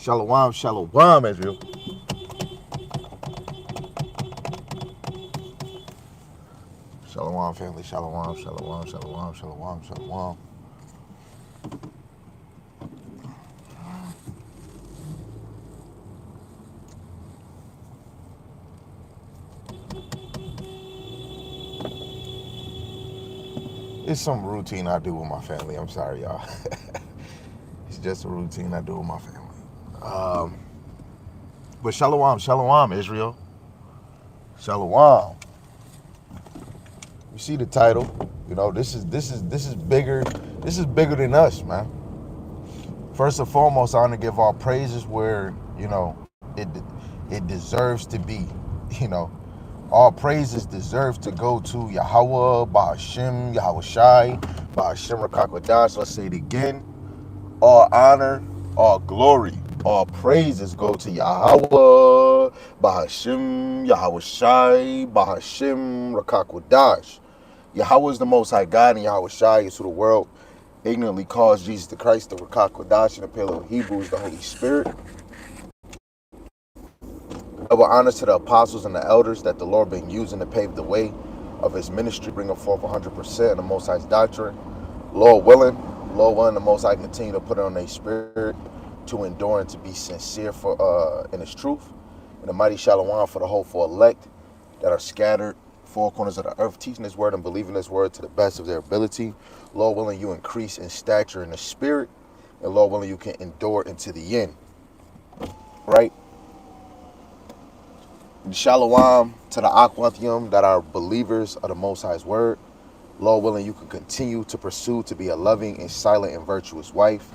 Shalom, shalom, Israel. Shalom, family. Shalom, shalom, shalom, shalom, shalom. It's some routine I do with my family. I'm sorry, y'all. It's just a routine I do with my family. But shalom, shalom, Israel. Shalom. You see the title? You know, this is bigger. This is bigger than us, man. First and foremost, I want to give all praises where it deserves to be. You know, all praises deserve to go to Yahweh, Bahashim, Yahweh Shai, Bahashim Rakakwadash. Let's say it again. All honor, all glory, all praises go to Yahweh, Bahashim, Yahweh Shai, Bahashim Rakakwadash. Yahweh is the Most High God, and Yahweh Shai is who the world ignorantly calls Jesus the Christ, the Rakakwadash, in the Paleo Hebrews, the Holy Spirit. Double honors to the apostles and the elders that the Lord been using to pave the way of his ministry, bringing forth 100% of the Most High's doctrine. Lord willing, the Most High continue to put it on their spirit to endure and to be sincere for in his truth. And the mighty shalom for the hopeful elect that are scattered four corners of the earth, teaching his word and believing his word to the best of their ability. Lord willing, you increase in stature in the spirit, and Lord willing, you can endure into the end. Right? Shalom to the Akwathium that are believers of the Most High's word. Lord willing, you can continue to pursue to be a loving and silent and virtuous wife.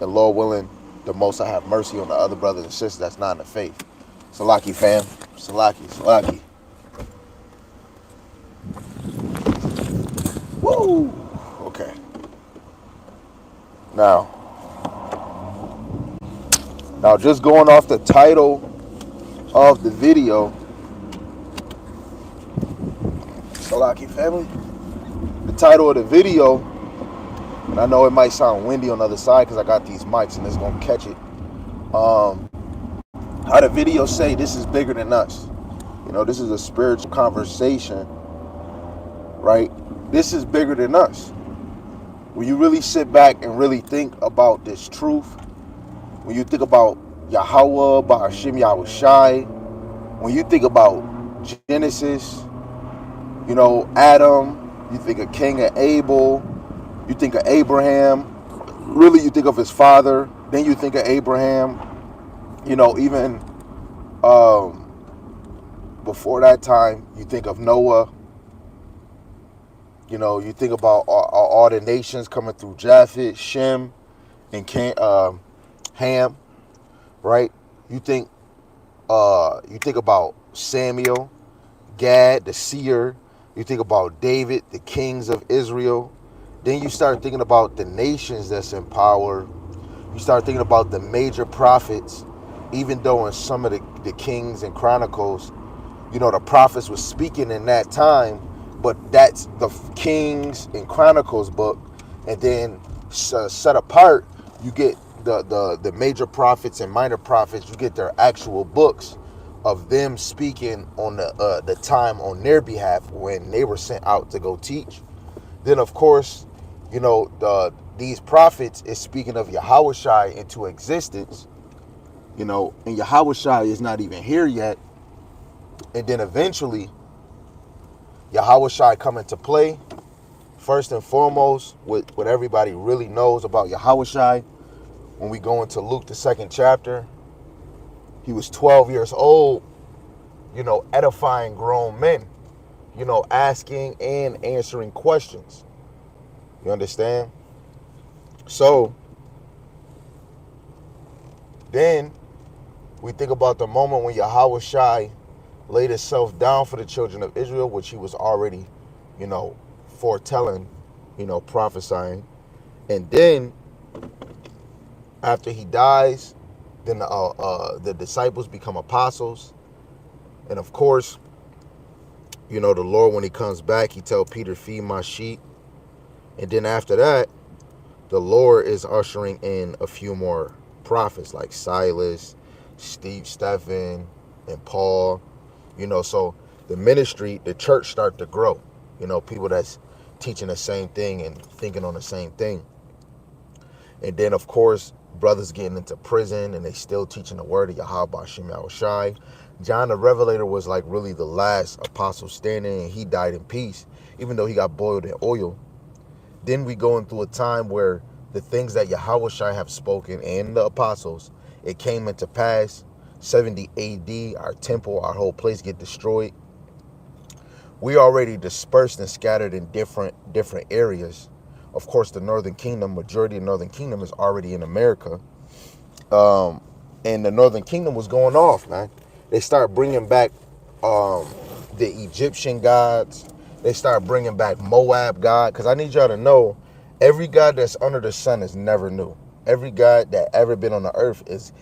And Lord willing, the Most High have mercy on the other brothers and sisters that's not in the faith. Salaki, fam. Salaki. Woo! Okay. Now, just going off the title of the video, Salaki family, the title of the video, and I know it might sound windy on the other side because I got these mics and it's going to catch it. How the video say this is bigger than us. You know, this is a spiritual conversation, right? This is bigger than us. When you really sit back and really think about this truth, when you think about Yahweh, Bahashim, Yahweh Shai, when you think about Genesis, you know, Adam, you think of King of Abel, you think of Abraham, really you think of his father, then you think of Abraham, you know, even before that time, you think of Noah, you know, you think about all the nations coming through Japheth, Shem, and Ham, right? You think about Samuel, Gad, the seer. You think about David, the kings of Israel. Then you start thinking about the nations that's in power. You start thinking about the major prophets, even though in some of the Kings and Chronicles, you know, the prophets were speaking in that time, but that's the Kings and Chronicles book. And then set apart, you get the major prophets and minor prophets, you get their actual books of them speaking on the time on their behalf when they were sent out to go teach. Then, of course, you know, these prophets is speaking of Yahweh Shai into existence, you know, and Yahweh Shai is not even here yet. And then eventually, Yahweh Shai come into play. First and foremost, what everybody really knows about Yahweh Shai, when we go into Luke, the 2nd chapter, he was 12 years old, you know, edifying grown men, you know, asking and answering questions. You understand? So then we think about the moment when Yahweh Shai laid himself down for the children of Israel, which he was already, you know, foretelling, you know, prophesying. And then after he dies, then the disciples become apostles. And of course, you know, the Lord, when he comes back, he tells Peter, feed my sheep. And then after that, The Lord is ushering in a few more prophets like Silas, Stephen, and Paul. So the ministry, the church start to grow. People that's teaching the same thing and thinking on the same thing. And then, of course, brothers getting into prison and they still teaching the word of Yahweh Hashem Yahushai. John the Revelator was like really the last apostle standing, and he died in peace, even though he got boiled in oil. Then we going through a time where the things that Yahweh Shai have spoken and the apostles, it came into pass. 70 AD, our temple, our whole place get destroyed. We already dispersed and scattered in different areas. Of course, the Northern Kingdom, majority of Northern Kingdom is already in America. And the Northern Kingdom was going off, man. They start bringing back the Egyptian gods. They start bringing back Moab God. Because I need y'all to know, every God that's under the sun is never new. Every God that ever been on the earth is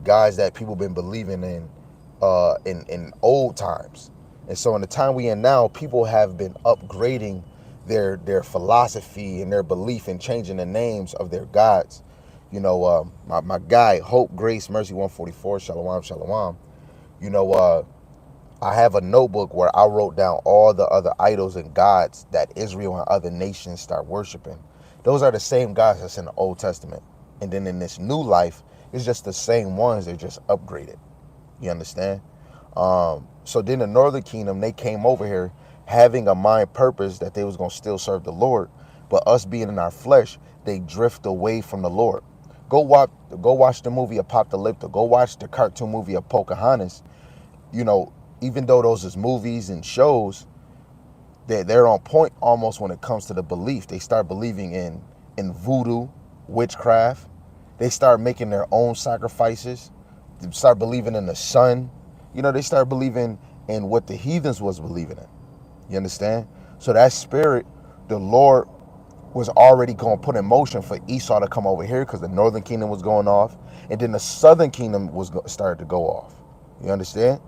guys that people been believing in old times. And so in the time we in now, people have been upgrading their philosophy and their belief and changing the names of their gods. My guy, Hope, Grace, Mercy 144, Shalom, Shalom. I have a notebook where I wrote down all the other idols and gods that Israel and other nations start worshiping. Those are the same gods that's in the Old Testament. And then in this new life, it's just the same ones, they're just upgraded. You understand? So then the Northern Kingdom, they came over here having a mind purpose that they was going to still serve the Lord. But us being in our flesh, they drift away from the Lord. Go watch the movie Apocalypto. Go watch the cartoon movie of Pocahontas. Even though those is movies and shows, they're on point almost when it comes to the belief. They start believing in voodoo, witchcraft. They start making their own sacrifices. They start believing in the sun. They start believing in what the heathens was believing in. You understand? So that spirit, the Lord was already going to put in motion for Esau to come over here because the Northern Kingdom was going off, and then the Southern Kingdom was started to go off. You understand?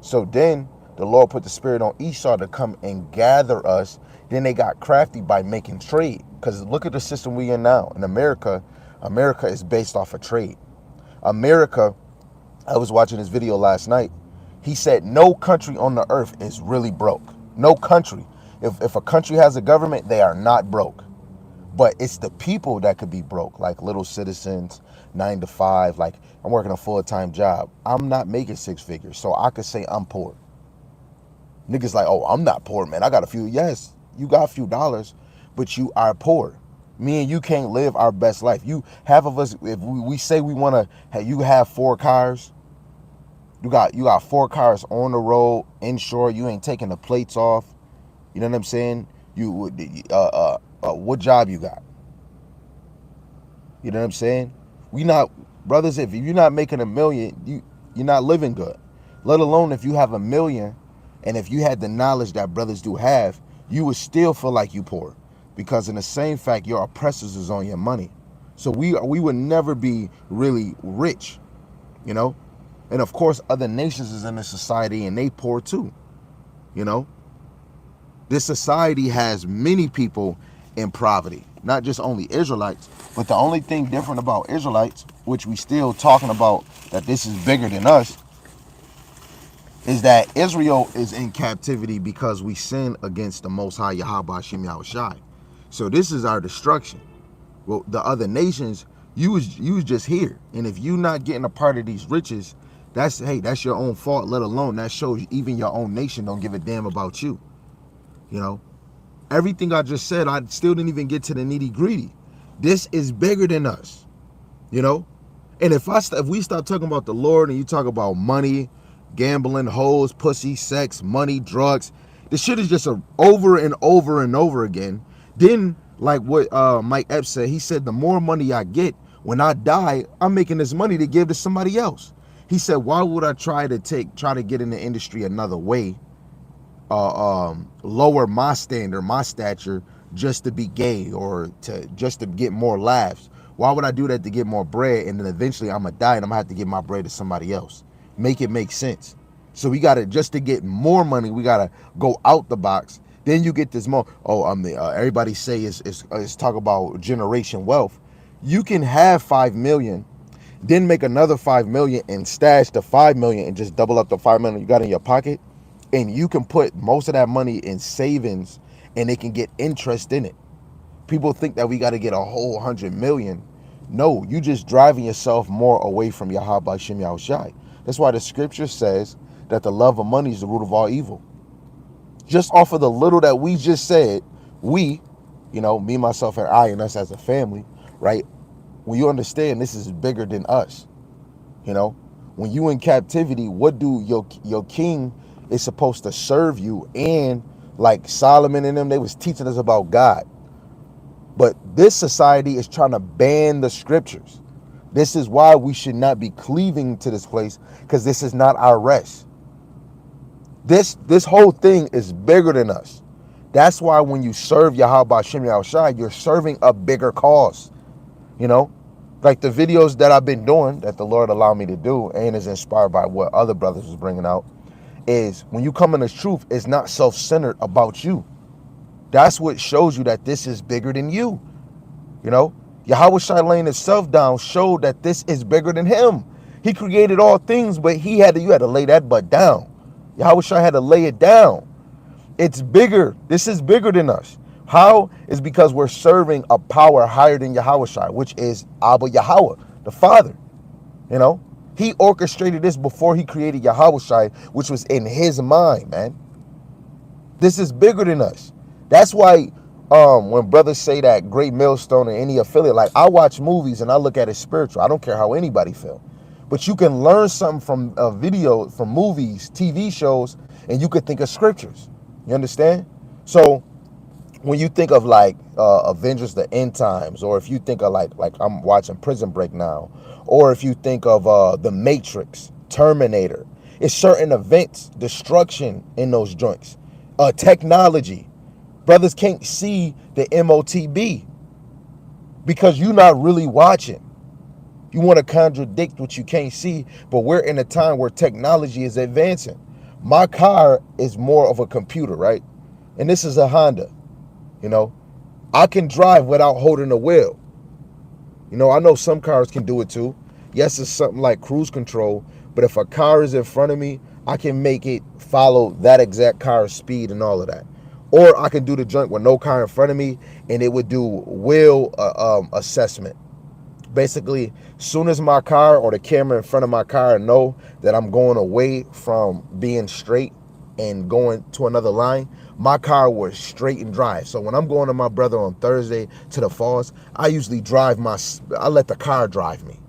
So then the Lord put the spirit on Esau to come and gather us. Then they got crafty by making trade. Because look at the system we in now. In America, America is based off of trade. America, I was watching this video last night. He said no country on the earth is really broke. No country. If a country has a government, they are not broke. But it's the people that could be broke, like little citizens, 9 to 5. Like, I'm working a full-time job. I'm not making 6 figures, so I could say I'm poor. Niggas like, oh, I'm not poor, man. I got a few. Yes, you got a few dollars, but you are poor. Me and you can't live our best life. Half of us, if we say we want to, you have 4 cars. You got 4 cars on the road, insured. You ain't taking the plates off. You know what I'm saying? What job you got? You know what I'm saying? Brothers, if you're not making $1 million, you're not living good. Let alone if you have $1 million, and if you had the knowledge that brothers do have, you would still feel like you poor. Because in the same fact, your oppressors is on your money. So we would never be really rich, And of course, other nations is in this society and they poor too, This society has many people in poverty, not just only Israelites, but the only thing different about Israelites, which we still talking about that this is bigger than us, is that Israel is in captivity because we sin against the Most High Yahweh Hashem Yahushai. So this is our destruction. Well, the other nations, you was just here, and if you not getting a part of these riches, that's your own fault. Let alone that shows even your own nation don't give a damn about you. Everything I just said, I still didn't even get to the nitty gritty. This is bigger than us, And if we stop talking about the Lord and you talk about money, gambling, hoes, pussy, sex, money, drugs, this shit is just over and over and over again. Then, like what Mike Epps said, he said the more money I get, when I die, I'm making this money to give to somebody else. He said, why would I try to get in the industry another way? Lower my standard, my stature, just to be gay or just to get more laughs. Why would I do that to get more bread? And then eventually I'm gonna die and I'm gonna have to give my bread to somebody else. Make it make sense. So we gotta, just to get more money, we gotta go out the box, Then you get this more. Oh, everybody say is talk about generation wealth. You can have 5 million, then make another 5 million and stash the 5 million and just double up the 5 million you got in your pocket, and you can put most of that money in savings, and they can get interest in it. People think that we got to get a whole 100 million. No, you just driving yourself more away from Yahweh Shem Yahushai. That's why the scripture says that the love of money is the root of all evil. Just off of the little that we just said, we, me, myself, and I, and us as a family, right? When you understand this is bigger than us, you know, when you in captivity, what do your king is supposed to serve you? And like Solomon and them, they was teaching us about God. But this society is trying to ban the scriptures. This is why we should not be cleaving to this place, because this is not our rest. This whole thing is bigger than us. That's why when you serve Yahweh Shem Yahushai, you're serving a bigger cause. You know, like the videos that I've been doing that the Lord allowed me to do, and is inspired by what other brothers was bringing out, is when you come in the truth, it's not self-centered about you. That's what shows you that this is bigger than you. You know, Yahweh Shai laying himself down showed that this is bigger than him. He created all things, but you had to lay that butt down. Yahweh Shai had to lay it down. It's bigger. This is bigger than us. How? Is because we're serving a power higher than Yahweh Shai, which is Abba Yahweh, the Father. You know, he orchestrated this before he created Yahweh Shai, which was in his mind, man. This is bigger than us. That's why when brothers say that Great Millstone or any affiliate, like I watch movies and I look at it spiritual. I don't care how anybody feel. But you can learn something from a video, from movies, TV shows, and you could think of scriptures. You understand? So when you think of like Avengers the End Times, or if you think of like I'm watching Prison Break now, or if you think of The Matrix, Terminator, it's certain events, destruction in those joints, technology. Brothers can't see the MOTB because you're not really watching. You want to contradict what you can't see, but we're in a time where technology is advancing. My car is more of a computer, right? And this is a Honda. You know, I can drive without holding the wheel. You know, I know some cars can do it too. Yes, it's something like cruise control, but if a car is in front of me, I can make it follow that exact car's speed and all of that. Or I can do the joint with no car in front of me, and it would do wheel assessment. Basically, soon as my car or the camera in front of my car know that I'm going away from being straight and going to another line, my car will straight and drive. So when I'm going to my brother on Thursday to the falls, I usually I let the car drive me.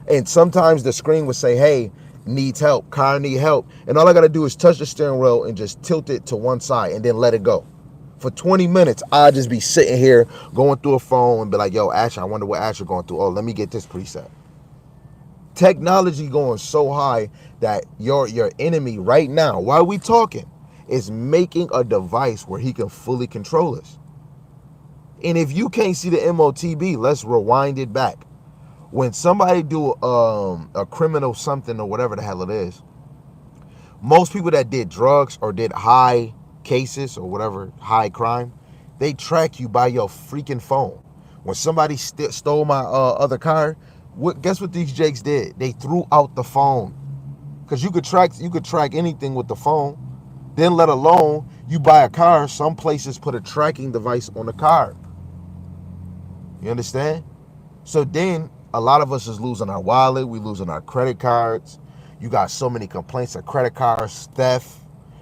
And sometimes the screen would say, hey, needs help, car need help. And all I got to do is touch the steering wheel and just tilt it to one side and then let it go. For 20 minutes, I'll just be sitting here going through a phone and be like, yo, Asher, I wonder what Asher going through. Oh, let me get this preset. Technology going so high that your enemy right now, while we talking, is making a device where he can fully control us. And if you can't see the MOTB, let's rewind it back. When somebody do a criminal something or whatever the hell it is, most people that did drugs or did high cases or whatever, high crime, they track you by your freaking phone. When somebody stole my other car, guess what these jakes did? They threw out the phone. Because you could track anything with the phone. Then let alone you buy a car, some places put a tracking device on the car. You understand? So then a lot of us is losing our wallet, we losing our credit cards. You got so many complaints of credit cards, theft,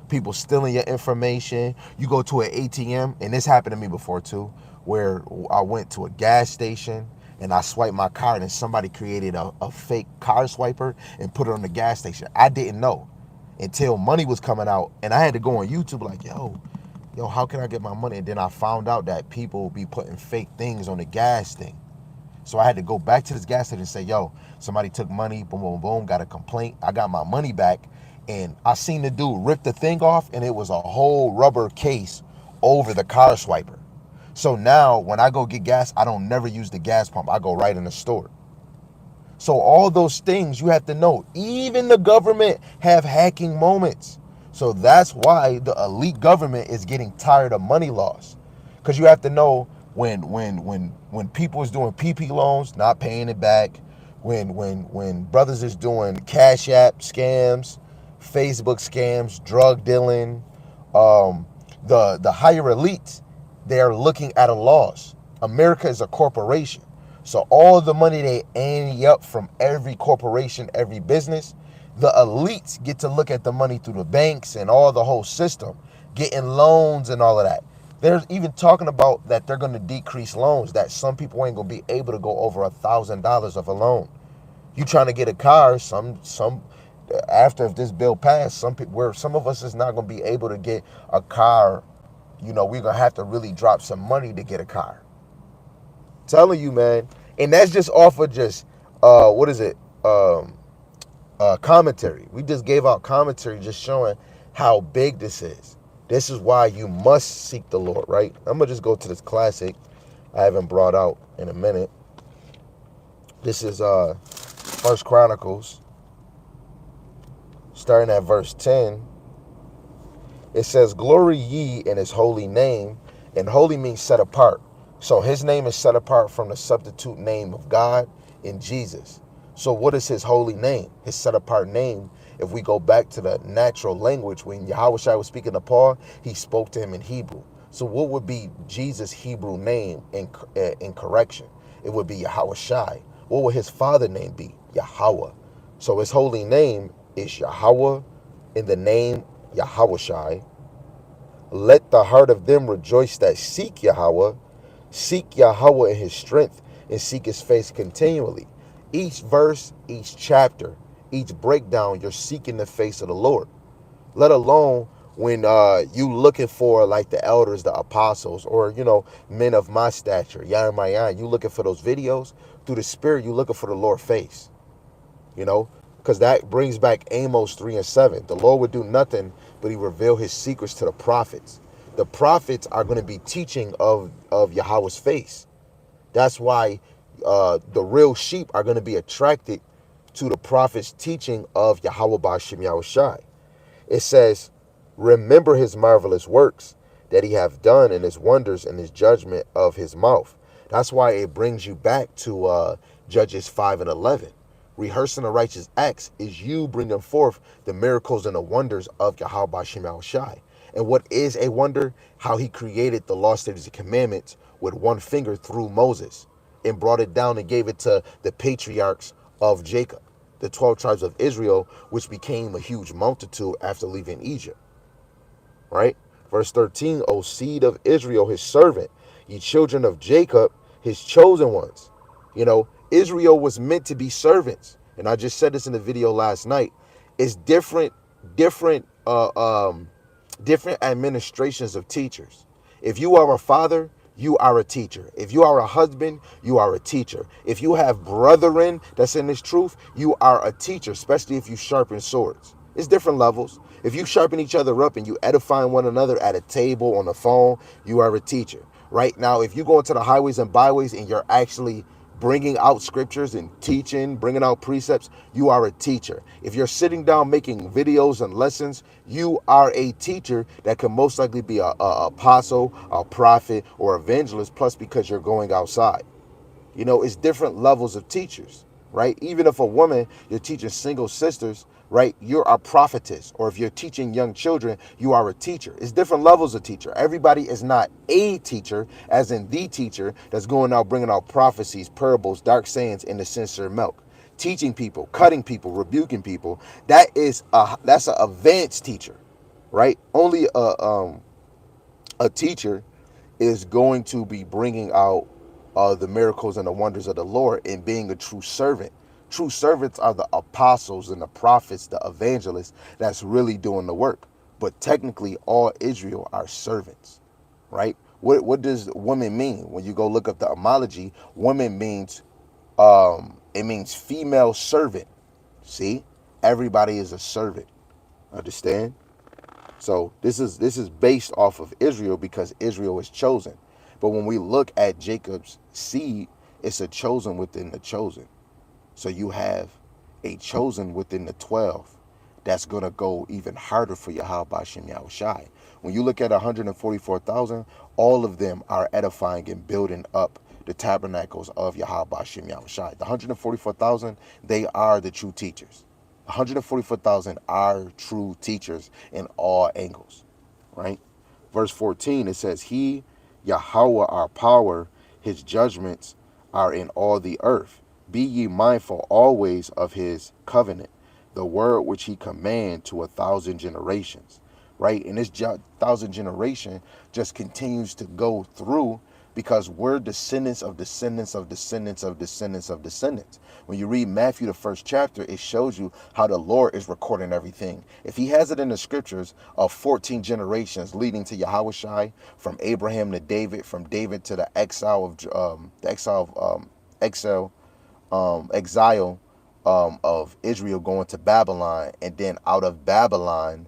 people stealing your information. You go to an ATM, and this happened to me before too, where I went to a gas station and I swiped my card and somebody created a fake car swiper and put it on the gas station. I didn't know until money was coming out, and I had to go on YouTube like, yo, how can I get my money? And then I found out that people be putting fake things on the gas thing. So I had to go back to this gas station and say, yo, somebody took money, boom, boom, boom, got a complaint. I got my money back. And I seen the dude rip the thing off, and it was a whole rubber case over the car swiper. So now when I go get gas, I don't never use the gas pump. I go right in the store. So all those things you have to know. Even the government have hacking moments. So that's why the elite government is getting tired of money laws. Because you have to know when people is doing PP loans, not paying it back, when brothers is doing Cash App scams, Facebook scams, drug dealing, um, the higher elites, they are looking at a loss. America is a corporation. So all the money they ante up from every corporation, every business, the elites get to look at the money through the banks and all the whole system, getting loans and all of that. They're even talking about that they're going to decrease loans, that some people ain't going to be able to go over $1,000 of a loan. You trying to get a car, some after if this bill passed, some people where some of us is not going to be able to get a car. We're going to have to really drop some money to get a car. Telling you, man. And that's just off of just what is it? Commentary. We just gave out commentary just showing how big this is. This is why you must seek the Lord, right? I'm gonna just go to this classic I haven't brought out in a minute. This is First Chronicles, starting at verse 10. It says, "Glory ye in his holy name," and holy means set apart. So his name is set apart from the substitute name of God in Jesus. So what is his holy name? His set apart name. If we go back to the natural language, when Yahushua was speaking to Paul, he spoke to him in Hebrew. So what would be Jesus' Hebrew name in correction? It would be Yahushai. What would his father name be? Yahweh. So his holy name is Yahweh, in the name Yahushai. Let the heart of them rejoice that seek Yahweh. Seek Yahweh in his strength and seek his face continually. Each verse, each chapter, each breakdown, you're seeking the face of the Lord. Let alone when you looking for like the elders, the apostles, or men of my stature, Yaramayan, you looking for those videos through the spirit, you looking for the Lord's face. Because that brings back Amos 3:7. The Lord would do nothing but he reveal his secrets to the prophets. The prophets are going to be teaching of Yahweh's face. That's why the real sheep are going to be attracted to the prophet's teaching of Yahweh Ba'ashem Yahushai. It says, remember his marvelous works that he hath done, and his wonders and his judgment of his mouth. That's why it brings you back to Judges 5:11. Rehearsing the righteous acts is you bringing forth the miracles and the wonders of Yahweh Ba'ashem Yahushai. And what is a wonder? How he created the law, statutes, and commandments with one finger through Moses and brought it down and gave it to the patriarchs of Jacob, the 12 tribes of Israel, which became a huge multitude after leaving Egypt. Right? Verse 13, O seed of Israel, his servant, ye children of Jacob, his chosen ones. Israel was meant to be servants. And I just said this in the video last night. It's different administrations of teachers. If you are a father, you are a teacher. If you are a husband, you are a teacher. If you have brethren that's in this truth, you are a teacher, especially if you sharpen swords. It's different levels. If you sharpen each other up and you edifying one another at a table, on the phone, you are a teacher. Right now, if you go into the highways and byways and you're actually bringing out scriptures and teaching, bringing out precepts, you are a teacher. If you're sitting down making videos and lessons, you are a teacher that can most likely be a apostle, a prophet, or evangelist, plus because you're going outside. It's different levels of teachers, right? Even if a woman, you're teaching single sisters, right? You're a prophetess. Or if you're teaching young children, you are a teacher. It's different levels of teacher. Everybody is not a teacher, as in the teacher that's going out bringing out prophecies, parables, dark sayings in the censored milk. Teaching people, cutting people, rebuking people. That's an advanced teacher, right? Only a teacher is going to be bringing out the miracles and the wonders of the Lord and being a true servant. True servants are the apostles and the prophets, the evangelists that's really doing the work. But technically, all Israel are servants, right? What does woman mean? When you go look up the etymology, woman means it means female servant. See, everybody is a servant. Understand? So this is based off of Israel because Israel is chosen. But when we look at Jacob's seed, it's a chosen within the chosen. So you have a chosen within the 12. that's going to go even harder for Yahweh Shem Yahushai. When you look at 144,000, all of them are edifying and building up the tabernacles of Yahweh Shem Yahushai. The 144,000, they are the true teachers. 144,000 are true teachers in all angles, right? Verse 14, it says, He, Yahweh, our power, his judgments are in all the earth. Be ye mindful always of his covenant, the word which he command to 1,000 generations, right? And this 1,000 generation just continues to go through because we're descendants of descendants of descendants of descendants of descendants. When you read Matthew, the first chapter, it shows you how the Lord is recording everything. If he has it in the scriptures of 14 generations leading to Yahushai, from Abraham to David, from David to the exile of Israel going to Babylon, and then out of Babylon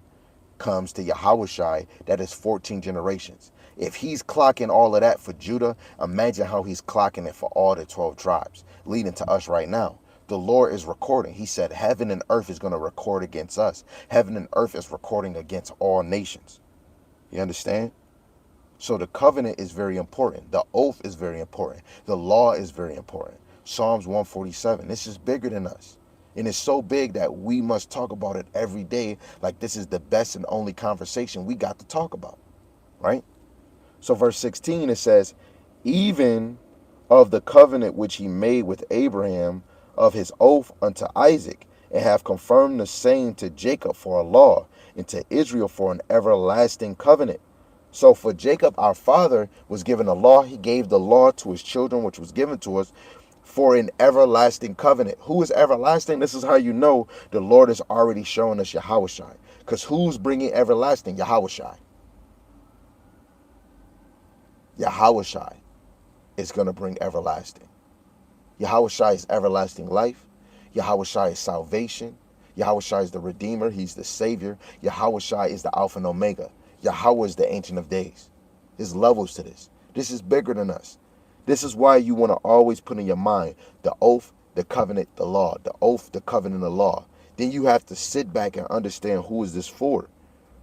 comes to Yahushai, that is 14 generations. If he's clocking all of that for Judah, imagine how he's clocking it for all the 12 tribes, leading to us right now. The Lord is recording. He said heaven and earth is going to record against us. Heaven and earth is recording against all nations. You understand? So the covenant is very important. The oath is very important. The law is very important. Psalms 147. This is bigger than us. And it's so big that we must talk about it every day, like this is the best and only conversation we got to talk about, right? So verse 16, it says, even of the covenant which he made with Abraham, of his oath unto Isaac, and have confirmed the same to Jacob for a law, and to Israel for an everlasting covenant. So for Jacob, our father, was given a law. He gave the law to his children, which was given to us for an everlasting covenant. Who is everlasting? This is how you know the Lord is already showing us Yahushai. Because who's bringing everlasting? Yahushai. Yahushai is going to bring everlasting. Yahushai is everlasting life. Yahushai is salvation. Yahushai is the Redeemer. He's the Savior. Yahushai is the Alpha and Omega. Yahweh is the Ancient of Days. There's levels to this. This is bigger than us. This is why you want to always put in your mind the oath, the covenant, the law. The oath, the covenant, the law. Then you have to sit back and understand who is this for,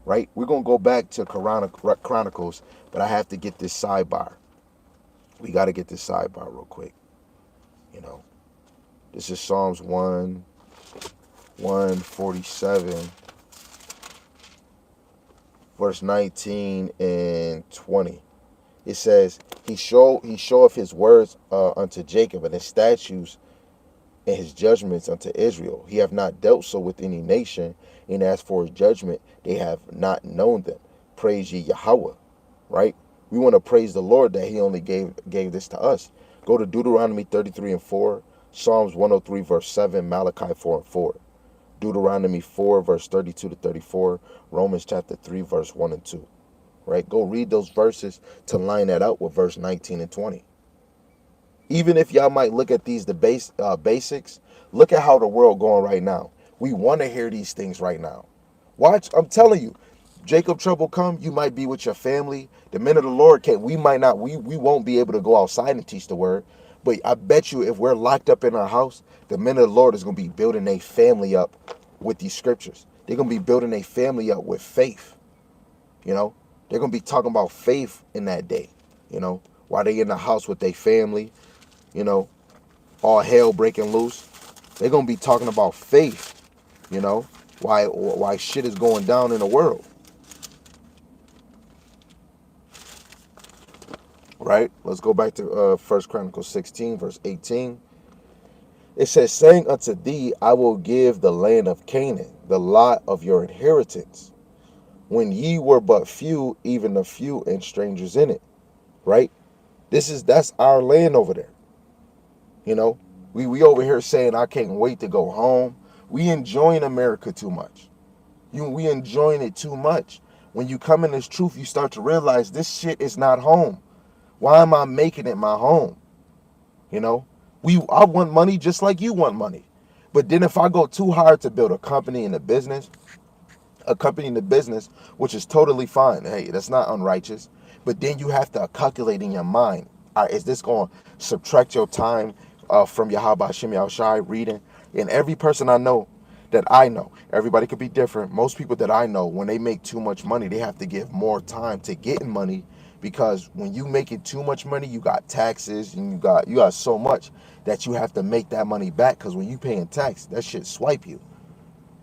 right? We're going to go back to Chronicles, but I have to get this sidebar. We got to get this sidebar real quick. You know, this is Psalms 147, verse 19 and 20. It says, He showeth his words unto Jacob, and his statutes and his judgments unto Israel. He have not dealt so with any nation, and as for his judgment, they have not known them. Praise ye Yahweh, right? We want to praise the Lord that he only gave this to us. Go to Deuteronomy 33 and 4, Psalms 103 verse 7, Malachi 4 and 4. Deuteronomy 4 verse 32 to 34, Romans chapter 3 verse 1 and 2. Right? Go read those verses to line that out with verse 19 and 20. Even if y'all might look at these basics, look at how the world going right now. We want to hear these things right now. Watch, I'm telling you, Jacob trouble come, you might be with your family. The men of the Lord can't, we won't be able to go outside and teach the word. But I bet you if we're locked up in our house, the men of the Lord is going to be building a family up with these scriptures. They're going to be building a family up with faith. You know, they're going to be talking about faith in that day, you know, while they in the house with their family, you know, all hell breaking loose. They're going to be talking about faith, you know, why shit is going down in the world. Right? Let's go back to 1 Chronicles 16, verse 18. It says, saying unto thee, I will give the land of Canaan, the lot of your inheritance, when ye were but few, even a few and strangers in it. Right? That's our land over there. You know, we over here saying, I can't wait to go home. We enjoying America too much. We enjoying it too much. When you come in this truth, you start to realize this shit is not home. Why am I making it my home? You know, I want money just like you want money. But then if I go too hard to build a company in the business, which is totally fine. Hey, that's not unrighteous. But then you have to calculate in your mind, all right, is this going to subtract your time from Yahweh Shem Yahushai reading? And every person I know that I know. Everybody could be different. Most people that I know, when they make too much money, they have to give more time to getting money, because when you making too much money, you got taxes and you got so much that you have to make that money back, because when you paying tax, that shit swipe you.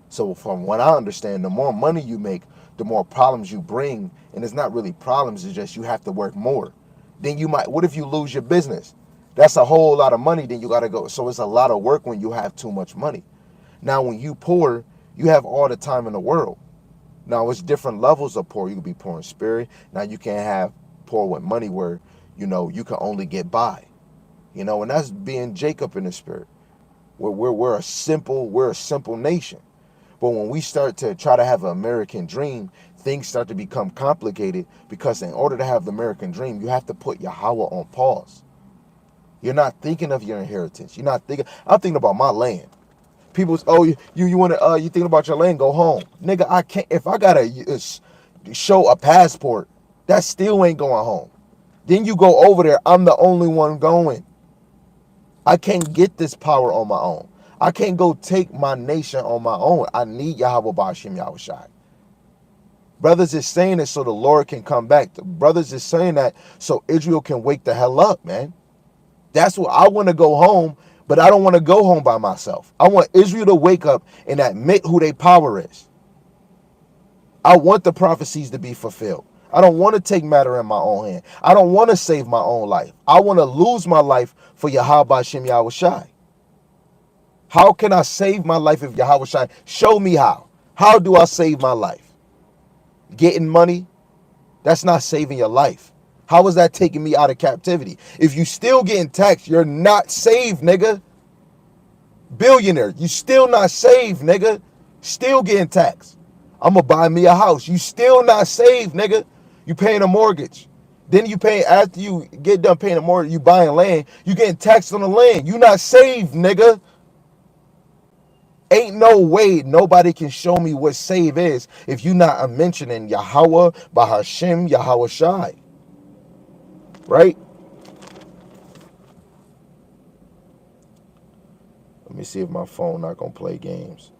So from what I understand, the more money you make, the more problems you bring. And it's not really problems, it's just you have to work more. Then you might, what if you lose your business? That's a whole lot of money, then you got to go. So it's a lot of work when you have too much money. Now, when you poor, you have all the time in the world. Now, it's different levels of poor. You can be poor in spirit. Now, you can't have poor with money where, you can only get by. And that's being Jacob in the spirit. We're a simple nation. But when we start to try to have an American dream, things start to become complicated, because in order to have the American dream, you have to put Yahweh on pause. You're not thinking of your inheritance. You're not thinking. I'm thinking about my land. People's, oh, you want to you thinking about your land? Go home, nigga. I can't. If I gotta show a passport, that still ain't going home. Then you go over there. I'm the only one going. I can't get this power on my own. I can't go take my nation on my own. I need Yahweh Bashim Yahushai. Brothers is saying it so the Lord can come back. The brothers is saying that so Israel can wake the hell up, man. That's what I want to go home, but I don't want to go home by myself. I want Israel to wake up and admit who their power is. I want the prophecies to be fulfilled. I don't want to take matter in my own hand. I don't want to save my own life. I want to lose my life for Yahweh Shem Yahushai. How can I save my life if Yahushai? Show me how. How do I save my life? Getting money? That's not saving your life. How is that taking me out of captivity? If you still getting taxed, you're not saved, nigga. Billionaire, you still not saved, nigga. Still getting taxed. I'm gonna buy me a house. You still not saved, nigga. You paying a mortgage. Then you pay, after you get done paying a mortgage, you buying land. You getting taxed on the land. You not saved, nigga. Ain't no way nobody can show me what save is if you not mentioning Yahweh, Bahashem, Yahweh Shai. Right? Let me see if my phone not gonna play games.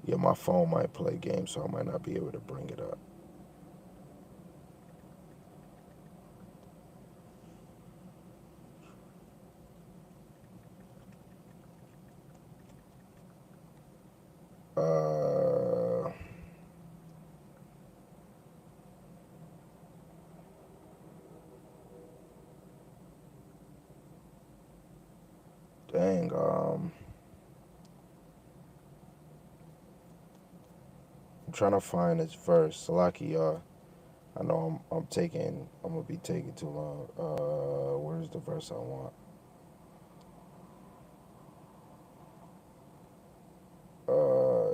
Yeah, my phone might play games, so I might not be able to bring it up. Dang, I'm trying to find this verse. Salaki, I know I'm gonna be taking too long. Where's the verse I want?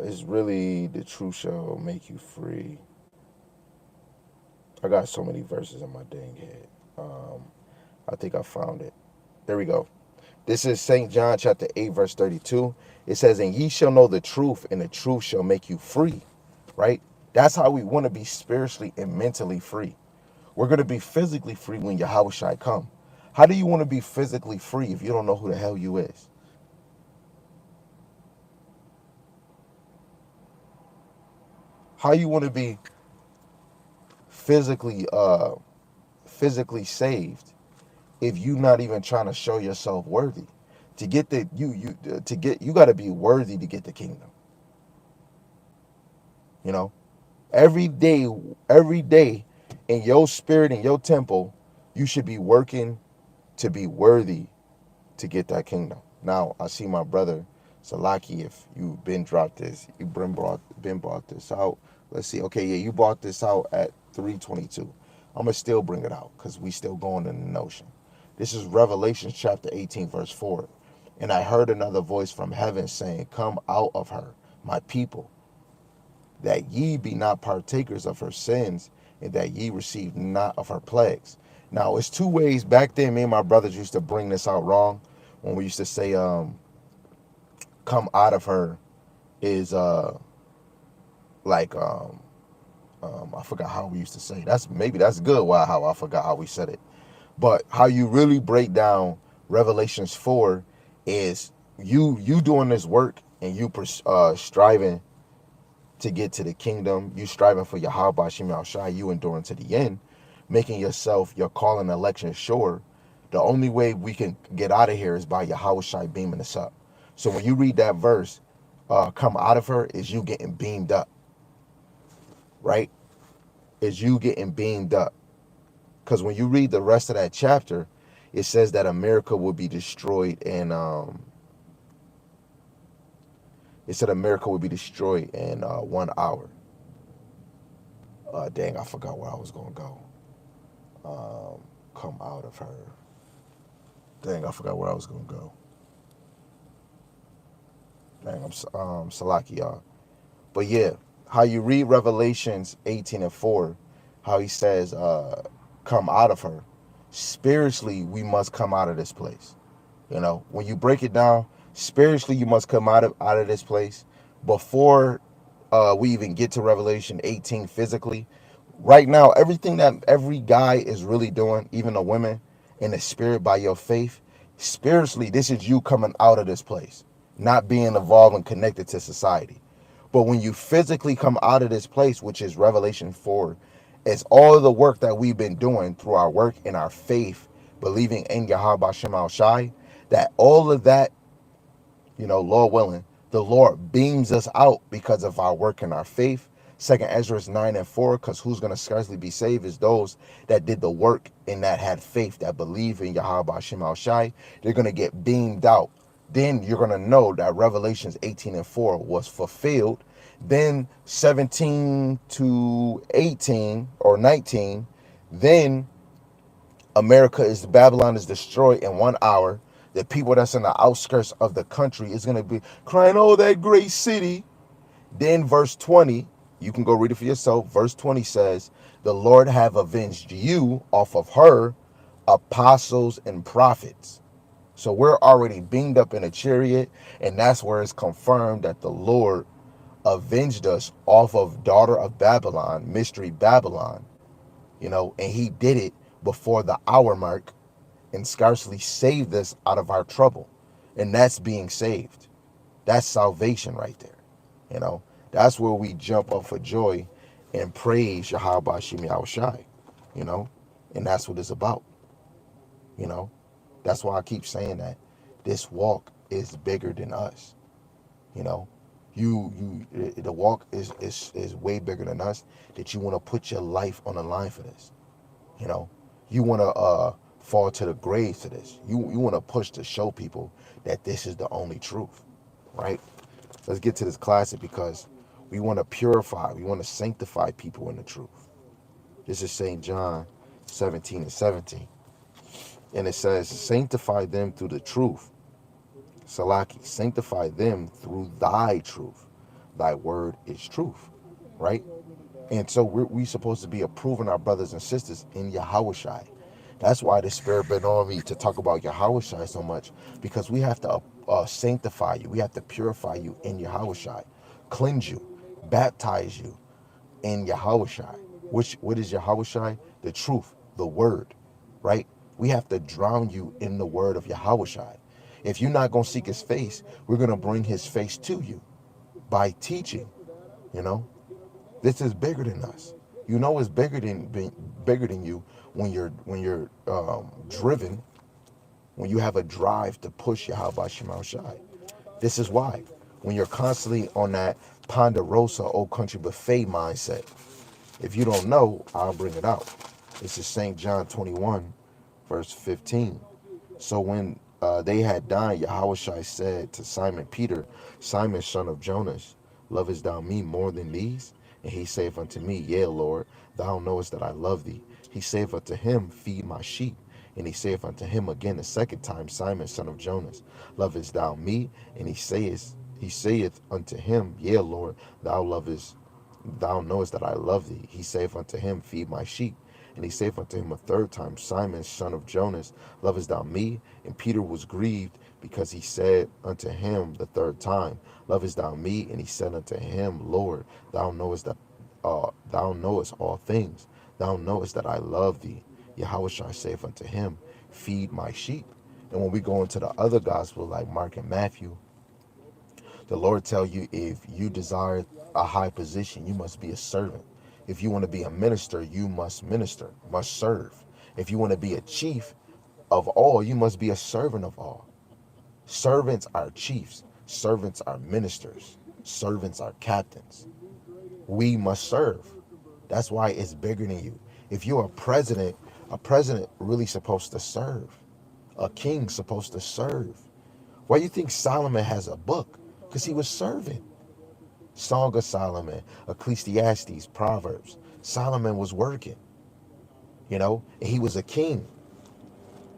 It's really the truth shall make you free. I got so many verses in my dang head. I think I found it. There we go. This is St. John chapter 8, verse 32. It says, and ye shall know the truth, and the truth shall make you free. Right? That's how we want to be spiritually and mentally free. We're going to be physically free when Yahweh Shai come. How do you want to be physically free if you don't know who the hell you is? How you want to be physically physically saved if you not even trying to show yourself worthy? To get the you got to be worthy to get the kingdom. You know, every day in your spirit, in your temple, you should be working to be worthy to get that kingdom. Now I see my brother Salaki. If you been dropped this, you been bought this out. Let's see. Okay, yeah, you bought this out at 3:22. I'm gonna still bring it out because we still going in the notion. This is Revelation chapter 18, verse 4. And I heard another voice from heaven saying, come out of her, my people, that ye be not partakers of her sins, and that ye receive not of her plagues. Now, it's two ways. Back then, me and my brothers used to bring this out wrong when we used to say, come out of her is like I forgot how we used to say. That's good. How I forgot how we said it. But how you really break down Revelations 4 is you doing this work and you striving to get to the kingdom. You striving for your Shem Shai, you enduring to the end, making yourself your call and election sure. The only way we can get out of here is by Yahweh Shai beaming us up. So when you read that verse, come out of her, is you getting beamed up, right? Is you getting beamed up. Because when you read the rest of that chapter, it says that America will be destroyed and it said America would be destroyed in 1 hour. Dang, I forgot where I was gonna go. Come out of her. Dang, I forgot where I was gonna go. Dang, I'm Salaki, y'all. But yeah, how you read Revelations 18:4, how he says, "Come out of her." Spiritually, we must come out of this place. You know, when you break it down, spiritually, you must come out of this place before we even get to Revelation 18 physically. Right now, everything that every guy is really doing, even the women, in the spirit by your faith, spiritually, this is you coming out of this place, not being involved and connected to society. But when you physically come out of this place, which is Revelation 4, it's all of the work that we've been doing through our work and our faith, believing in Yahweh Shem Shai, that all of that, Lord willing, the Lord beams us out because of our work and our faith. Second Ezra 9:4, because who's going to scarcely be saved is those that did the work and that had faith, that believe in Yahweh Shem Shai. They're going to get beamed out. Then you're going to know that Revelations 18:4 was fulfilled. Then 17 to 18 or 19, then Babylon is destroyed in 1 hour. The people that's in the outskirts of the country is going to be crying, oh, that great city. Then verse 20, you can go read it for yourself. Verse 20 says, the Lord have avenged you off of her, apostles and prophets. So we're already beamed up in a chariot, and that's where it's confirmed that the Lord avenged us off of daughter of Babylon, mystery Babylon, and he did it before the hour mark and scarcely saved us out of our trouble. And that's being saved. That's salvation right there. That's where we jump up for joy and praise Yahweh Shem Yahushai, and that's what it's about. you know that's why I keep saying that this walk is bigger than us. you know the walk is way bigger than us, that you want to put your life on the line for this. you know you want to fall to the grave to this. You want to push to show people that this is the only truth, right? Let's get to this classic, because we want to purify, we want to sanctify people in the truth. This is St. John 17:17. And it says, sanctify them through the truth. Salaki, sanctify them through thy truth. Thy word is truth, right? And so we supposed to be approving our brothers and sisters in Yahushai. That's why the Spirit been on me to talk about Yahushai so much, because we have to sanctify you. We have to purify you in Yahushai, cleanse you, baptize you in Yahushai. What is Yahushai? The truth, the word, right? We have to drown you in the word of Yahushai. If you're not going to seek his face, we're going to bring his face to you by teaching. you know this is bigger than us. It's bigger than you when you're driven, when you have a drive to push Yahweh Shema Shai. This is why when you're constantly on that Ponderosa Old Country Buffet mindset, if you don't know, I'll bring it out. This is St. John 21, verse 15. So when they had dined, Yahushua said to Simon Peter, Simon, son of Jonas, lovest thou me more than these? And he saith unto me, Yea, Lord, thou knowest that I love thee. He saith unto him, Feed my sheep. And he saith unto him again the second time, Simon, son of Jonas, lovest thou me? And he saith unto him, Yea, Lord, thou knowest that I love thee. He saith unto him, Feed my sheep. And he saith unto him a third time, Simon, son of Jonas, lovest thou me? And Peter was grieved, because he said unto him the third time, Lovest thou me? And he said unto him, Lord, thou knowest all things. Thou knowest that I love thee. Yahushua saith unto him, Feed my sheep. And when we go into the other gospel, like Mark and Matthew, the Lord tell you if you desire a high position, you must be a servant. If you want to be a minister, you must minister, must serve. If you want to be a chief of all, you must be a servant of all. Servants are chiefs. Servants are ministers. Servants are captains. We must serve. That's why it's bigger than you. If you're a president really supposed to serve. A king supposed to serve. Why do you think Solomon has a book? Because he was serving. Song of Solomon, Ecclesiastes, Proverbs. Solomon was working, and he was a king.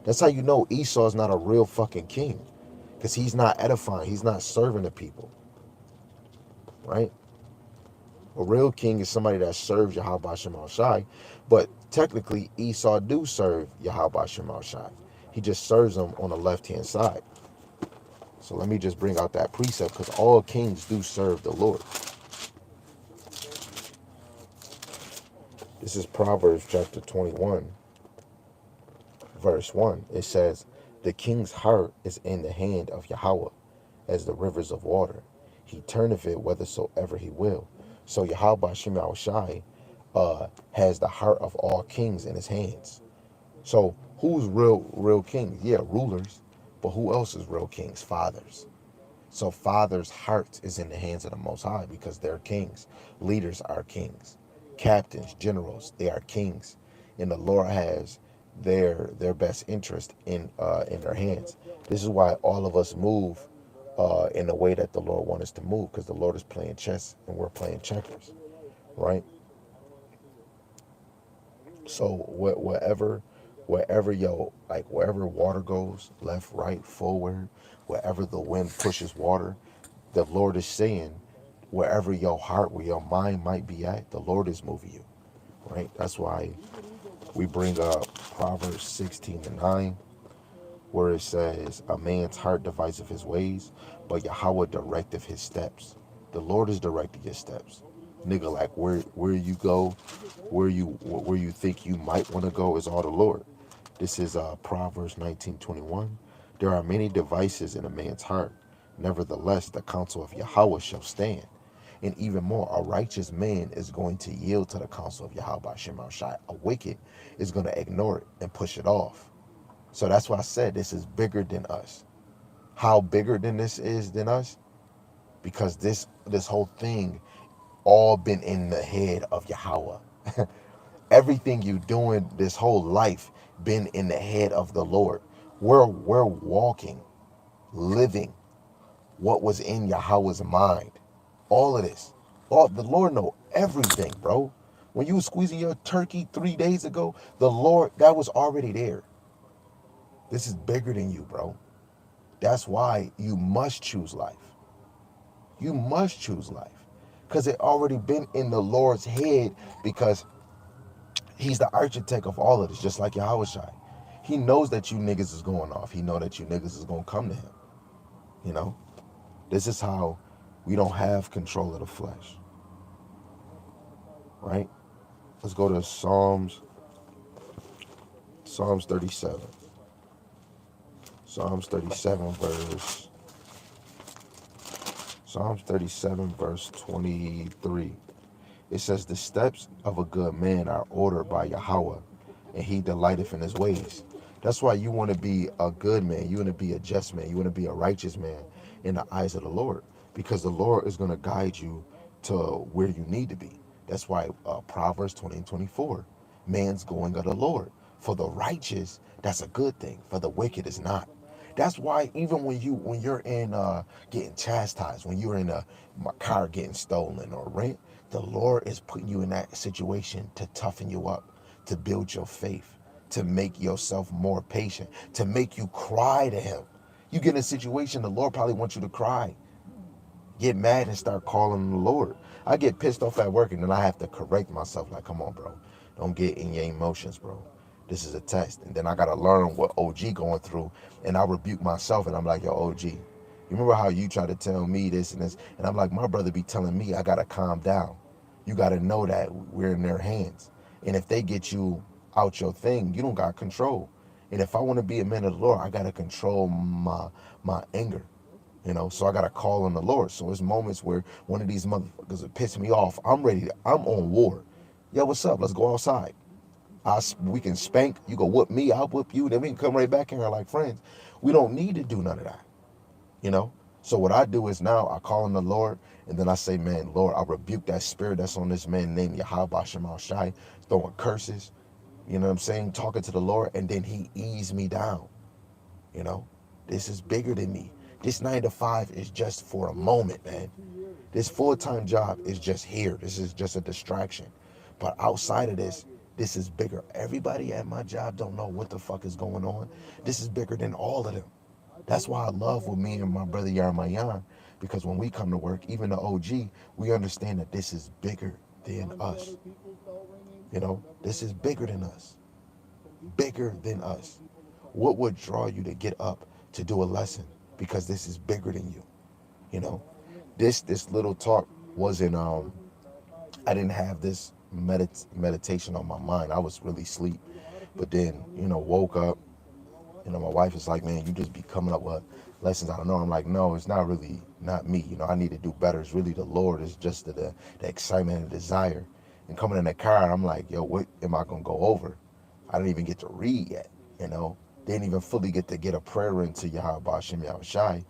That's how you know Esau's not a real fucking king. Because he's not edifying, he's not serving the people, right? A real king is somebody that serves Yahweh Shema Shai, but technically Esau do serve Yahweh Shema Shai. He just serves them on the left-hand side. So let me just bring out that precept because all kings do serve the Lord. This is Proverbs chapter 21, verse 1. It says, the king's heart is in the hand of Yahweh as the rivers of water. He turneth it whithersoever he will. So Yahweh Shema Shai has the heart of all kings in his hands. So who's real kings? Yeah, rulers. But who else is real kings? Fathers. So fathers' heart is in the hands of the Most High because they're kings. Leaders are kings. Captains, generals, they are kings. And the Lord has their best interest in their hands. This is why all of us move in the way that the Lord wants us to move, because the Lord is playing chess and we're playing checkers, right? So wherever water goes, left, right, forward, wherever the wind pushes water, the Lord is saying, wherever your heart, where your mind might be at, the Lord is moving you, right? That's why we bring up Proverbs 16:9, where it says, a man's heart deviseth his ways, but Yahweh directeth his steps. The Lord is directing your steps. Nigga, like where you go, where you think you might want to go is all the Lord. This is Proverbs 19:21. There are many devices in a man's heart. Nevertheless, the counsel of Yahweh shall stand. And even more, a righteous man is going to yield to the counsel of Yahweh Shema Shai. A wicked is going to ignore it and push it off. So that's why I said this is bigger than us. How bigger than this is than us? Because this whole thing all been in the head of Yahweh. Everything you doing this whole life been in the head of the Lord. We're walking, living what was in Yahweh's mind. All of this. All the Lord know everything, bro. When you was squeezing your turkey 3 days ago, the Lord, that was already there. This is bigger than you, bro. That's why you must choose life. You must choose life. Because it already been in the Lord's head, because he's the architect of all of this, just like Yahweh Shai. He knows that you niggas is going off. He know that you niggas is going to come to him. You know? This is how we don't have control of the flesh. Right? Let's go to Psalms 37. Psalms 37 verse 23. It says, the steps of a good man are ordered by Yahweh, and he delighteth in his ways. That's why you want to be a good man. You want to be a just man. You want to be a righteous man in the eyes of the Lord, because the Lord is going to guide you to where you need to be. That's why Proverbs 20:24, man's going of the Lord. For the righteous, that's a good thing. For the wicked is not. That's why even when you're in getting chastised, when you're in a car getting stolen or rent, the Lord is putting you in that situation to toughen you up, to build your faith, to make yourself more patient, to make you cry to him. You get in a situation, the Lord probably wants you to cry, get mad and start calling on the Lord. I get pissed off at work and then I have to correct myself, like, come on, bro. Don't get in your emotions, bro. This is a test. And then I got to learn what OG going through. And I rebuke myself and I'm like, yo, OG, you remember how you try to tell me this and this? And I'm like, my brother be telling me I got to calm down. You got to know that we're in their hands. And if they get you out your thing, you don't got control. And if I want to be a man of the Lord, I gotta control my anger. So I gotta call on the Lord. So it's moments where one of these motherfuckers will piss me off. I'm on war. Yo, what's up? Let's go outside. We can spank. You go whoop me, I'll whoop you. Then we can come right back in here like friends. We don't need to do none of that. You know. So what I do is now I call on the Lord, and then I say, man, Lord, I rebuke that spirit that's on this man named Yahweh Shemal Shai, throwing curses. You know what I'm saying? Talking to the Lord, and then He eased me down. You know, this is bigger than me. This 9 to 5 is just for a moment, man. This full-time job is just here. This is just a distraction. But outside of this, this is bigger. Everybody at my job don't know what the fuck is going on. This is bigger than all of them. That's why I love with me and my brother Yarmayan, because when we come to work, even the OG, we understand that this is bigger than us. This is bigger than us. Bigger than us. What would draw you to get up to do a lesson? Because this is bigger than you. You know, this little talk wasn't I didn't have this meditation on my mind. I was really asleep. But then, woke up. My wife is like, man, you just be coming up with lessons. I don't know. I'm like, no, it's not really not me. I need to do better. It's really the Lord. It's just the excitement and desire. And coming in the car, and I'm like, yo, what am I gonna go over? I didn't even get to read yet. Didn't even fully get to get a prayer into Yahweh Hashem Yahweh Shai.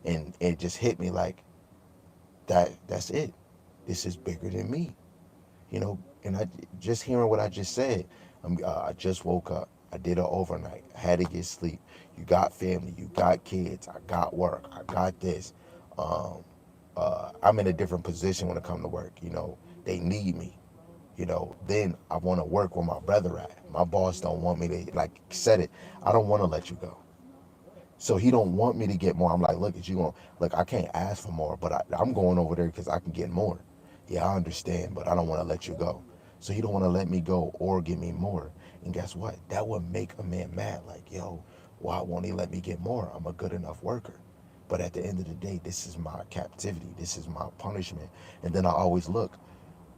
And it just hit me like that's it. This is bigger than me. And I just hearing what I just said, I just woke up. I did it overnight. I had to get sleep. You got family. You got kids. I got work. I got this. I'm in a different position when it comes to work. They need me. Then I want to work where my brother at. My boss don't want me to, like said it, I don't want to let you go. So he don't want me to get more. I'm like, look, I can't ask for more, but I'm going over there because I can get more. Yeah, I understand, but I don't want to let you go. So he don't want to let me go or give me more. And guess what? That would make a man mad. Like, yo, why won't he let me get more? I'm a good enough worker. But at the end of the day, this is my captivity. This is my punishment. And then I always look,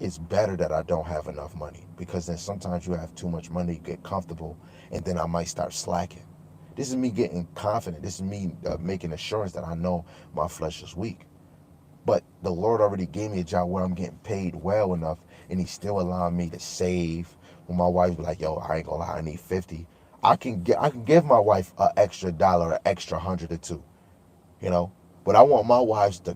it's better that I don't have enough money, because then sometimes you have too much money, get comfortable, and then I might start slacking. This is me getting confident. This is me making assurance that I know my flesh is weak. But the Lord already gave me a job where I'm getting paid well enough, and He's still allowing me to save. When my wife be like, "Yo, I ain't gonna lie, I need 50," I can give my wife an extra dollar, an extra 100 or two. you know. But I want my wives to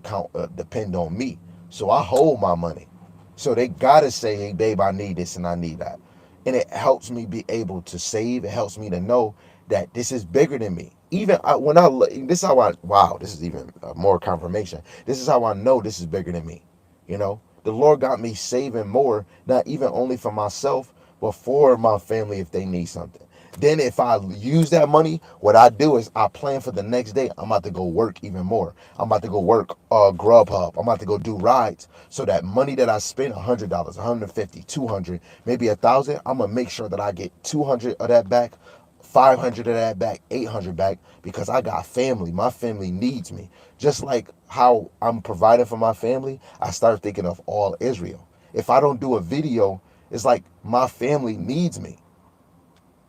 depend on me, so I hold my money. So they gotta say, "Hey, babe, I need this and I need that," and it helps me be able to save. It helps me to know that this is bigger than me. Even when I this is how I wow, this is even more confirmation. This is how I know this is bigger than me. The Lord got me saving more, not even only for myself, but for my family if they need something. Then if I use that money, what I do is I plan for the next day. I'm about to go work even more. I'm about to go work Grubhub. I'm about to go do rides. So that money that I spent, $100, 150, 200, maybe 1,000, I'm gonna make sure that I get 200 of that back, 500 of that back, 800 back, because I got family. My family needs me. Just like how I'm providing for my family, I start thinking of all Israel. If I don't do a video, it's like my family needs me.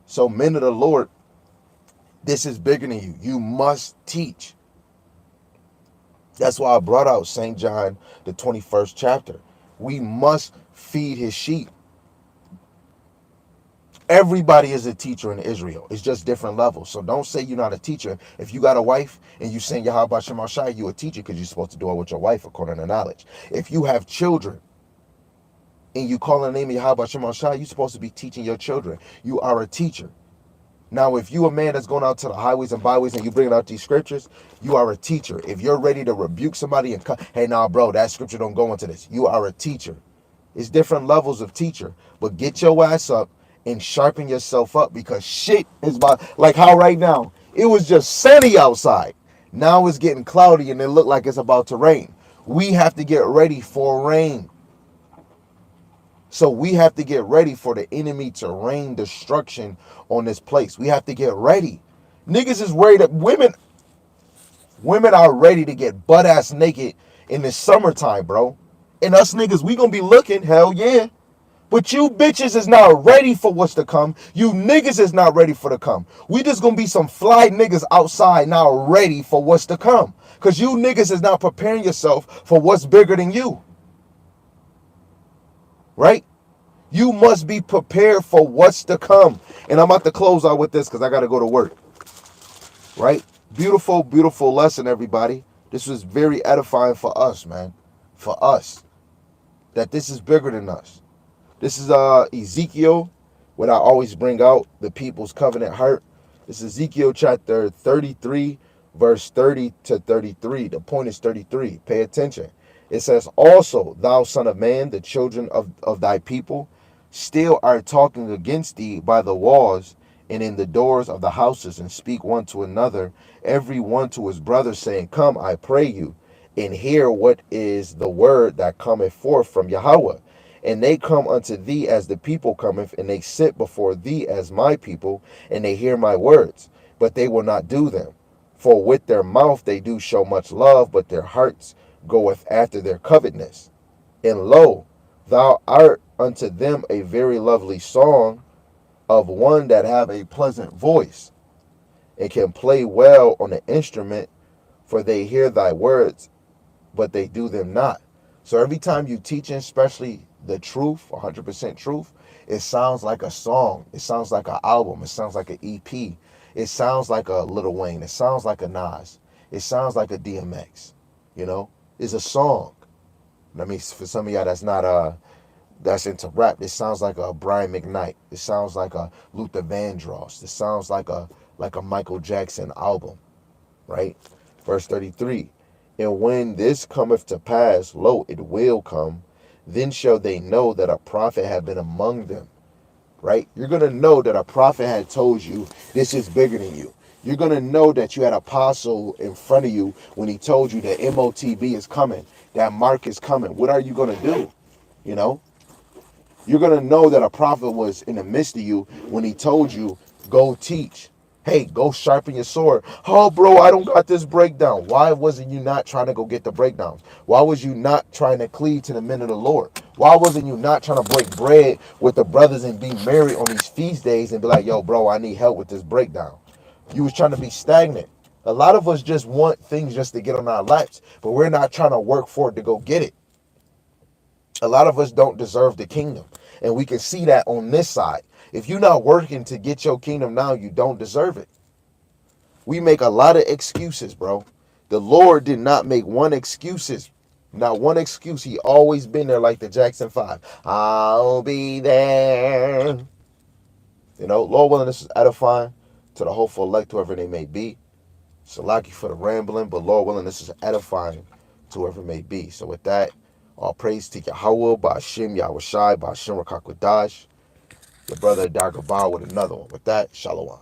So, men of the Lord, this is bigger than you. You must teach. That's why I brought out St. John, the 21st chapter. We must feed his sheep. Everybody is a teacher in Israel. It's just different levels. So don't say you're not a teacher. If you got a wife and you sing Yahweh Shema Shai, you're a teacher because you're supposed to do it with your wife according to knowledge. If you have children and you call on the name of Yahweh Shema Shai, you're supposed to be teaching your children. You are a teacher. Now, if you a man that's going out to the highways and byways and you bringing out these scriptures, you are a teacher. If you're ready to rebuke somebody and hey, nah, bro, that scripture don't go into this. You are a teacher. It's different levels of teacher. But get your ass up and sharpen yourself up, because shit is about, like how right now, it was just sunny outside. Now it's getting cloudy and it look like it's about to rain. We have to get ready for rain. So we have to get ready for the enemy to rain destruction on this place. We have to get ready. Niggas is worried that women are ready to get butt ass naked in the summertime, bro. And us niggas, we gonna be looking, hell yeah. But you bitches is not ready for what's to come. You niggas is not ready for the come. We just gonna be some fly niggas outside now ready for what's to come. Cause you niggas is not preparing yourself for what's bigger than you. Right? You must be prepared for what's to come. And I'm about to close out with this because I gotta go to work. Right? Beautiful, beautiful lesson, everybody. This was very edifying for us, man. For us. That this is bigger than us. This is Ezekiel, what I always bring out, the people's covenant heart. This is Ezekiel chapter 33, verse 30 to 33. The point is 33. Pay attention. It says, also, thou son of man, the children of thy people, still are talking against thee by the walls and in the doors of the houses, and speak one to another, every one to his brother, saying, come, I pray you, and hear what is the word that cometh forth from Yahweh. And they come unto thee as the people cometh, and they sit before thee as my people, and they hear my words, but they will not do them. For with their mouth they do show much love, but their hearts goeth after their covetousness. And lo, thou art unto them a very lovely song of one that have a pleasant voice, and can play well on the instrument, for they hear thy words, but they do them not. So every time you teaching, especially the truth, 100% truth, it sounds like a song. It sounds like an album. It sounds like an EP. It sounds like a Lil Wayne. It sounds like a Nas. It sounds like a DMX. You know, it's a song. I mean, for some of y'all that's into rap, it sounds like a Brian McKnight. It sounds like a Luther Vandross. It sounds like a Michael Jackson album, right? Verse 33. And when this cometh to pass, lo, it will come, then shall they know that a prophet had been among them, right? You're going to know that a prophet had told you this is bigger than you. You're going to know that you had an apostle in front of you when he told you that MOTB is coming, that mark is coming. What are you going to do? You know? You're going to know that a prophet was in the midst of you when he told you, go teach. Hey, go sharpen your sword. Oh, bro, I don't got this breakdown. Why wasn't you not trying to go get the breakdowns? Why was you not trying to cleave to the men of the Lord? Why wasn't you not trying to break bread with the brothers and be married on these feast days and be like, yo, bro, I need help with this breakdown? You was trying to be stagnant. A lot of us just want things just to get on our laps, but we're not trying to work for it to go get it. A lot of us don't deserve the kingdom. And we can see that on this side. If you're not working to get your kingdom now, you don't deserve it. We make a lot of excuses, bro. The Lord did not make one excuses. Not one excuse. He always been there like the Jackson 5. I'll be there. You know, Lord willing, this is edifying to the hopeful elect, whoever they may be. Salaki for the rambling, but Lord willing, this is edifying to whoever it may be. So with that, all praise to Yahweh, Ba'ashim, Yahushai, Ba'ashim Rakakwadash. Your brother Dagobah with another one. With that, Shalom.